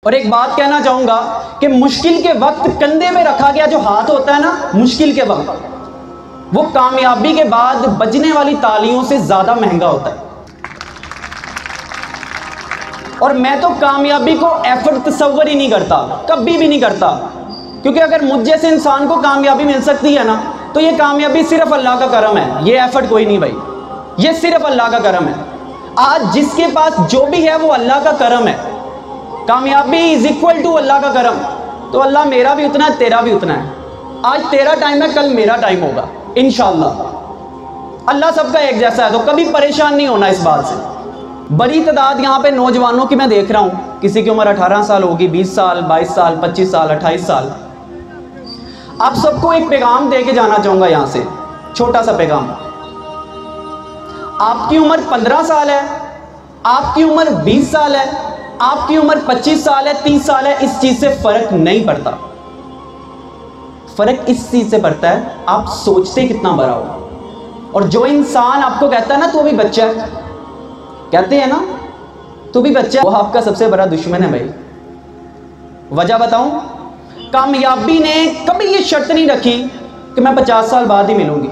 और एक बात कहना चाहूंगा कि मुश्किल के वक्त कंधे में रखा गया जो हाथ होता है ना, मुश्किल के वक्त, वो कामयाबी के बाद बजने वाली तालियों से ज्यादा महंगा होता है। और मैं तो कामयाबी को एफर्ट तस्वर ही नहीं करता, कभी भी नहीं करता, क्योंकि अगर मुझ जैसे इंसान को कामयाबी मिल सकती है ना, तो ये कामयाबी सिर्फ अल्लाह का करम है, ये एफर्ट कोई नहीं भाई, ये सिर्फ अल्लाह का करम है। आज जिसके पास जो भी है वो अल्लाह का करम है। कामयाबी इज इक्वल टू अल्लाह का करम। तो अल्लाह मेरा भी उतना है, तेरा भी उतना है। आज तेरा टाइम है, कल मेरा टाइम होगा इंशाअल्लाह। अल्लाह सबका एक जैसा है, तो कभी परेशान नहीं होना इस बात से। बड़ी तादाद यहाँ पे नौजवानों की मैं देख रहा हूँ, किसी की उम्र 18 साल होगी, 20 साल, 22 साल, 25 साल, 28 साल। आप सबको एक पैगाम दे के जाना चाहूँगा यहाँ से, छोटा सा पैगाम। आपकी उम्र 15 साल है, आपकी उम्र 20 साल है, आपकी उम्र 25 साल है, 30 साल है, इस चीज से फर्क नहीं पड़ता। फर्क इस चीज से पड़ता है आप सोचते कितना बड़ा हो। और जो इंसान आपको कहता है ना तू अभी बच्चा है, कहते हैं ना तू भी बच्चा है, वो आपका सबसे बड़ा दुश्मन है भाई। वजह बताऊं, कामयाबी ने कभी ये शर्त नहीं रखी कि मैं 50 साल बाद ही मिलूंगी।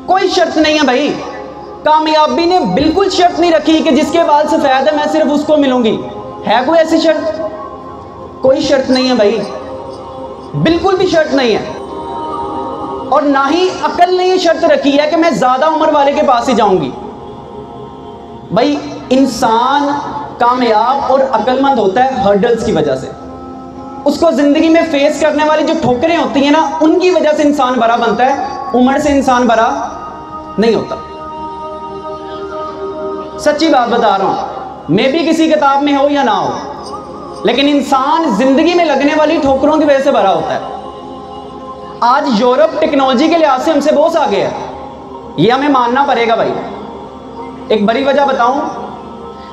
कोई शर्त नहीं है भाई। कामयाबी ने बिल्कुल शर्त नहीं रखी कि जिसके बाल सफेद है मैं सिर्फ उसको मिलूंगी। है कोई ऐसी शर्त? कोई शर्त नहीं है भाई, बिल्कुल भी शर्त नहीं है। और ना ही अकल ने ये शर्त रखी है कि मैं ज्यादा उम्र वाले के पास ही जाऊंगी। भाई इंसान कामयाब और अक्लमंद होता है हर्डल्स की वजह से। उसको जिंदगी में फेस करने वाली जो ठोकरें होती हैं ना, उनकी वजह से इंसान बड़ा बनता है, उम्र से इंसान बड़ा नहीं होता। सच्ची बात बता रहा हूं, मैं भी किसी किताब में हो या ना हो, लेकिन इंसान जिंदगी में लगने वाली ठोकरों की वजह से बड़ा होता है। आज यूरोप टेक्नोलॉजी के लिहाज से हमसे बहुत आगे है, ये हमें मानना पड़ेगा भाई। एक बड़ी वजह बताऊं,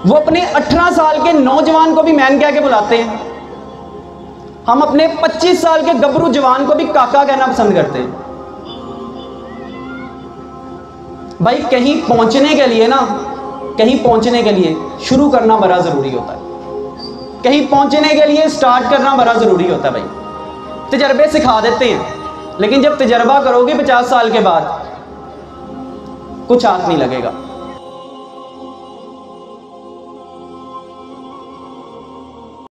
वो अपने 18 साल के नौजवान को भी मैन कह के बुलाते हैं। हम अपने 25 साल के गबरू जवान को भी काका कहना पसंद करते हैं। भाई कहीं पहुंचने के लिए ना, कहीं पहुंचने के लिए शुरू करना बड़ा जरूरी होता है। कहीं पहुंचने के लिए स्टार्ट करना बड़ा जरूरी होता है भाई। तजर्बे सिखा देते हैं, लेकिन जब तजर्बा करोगे 50 साल के बाद, कुछ हाथ नहीं लगेगा।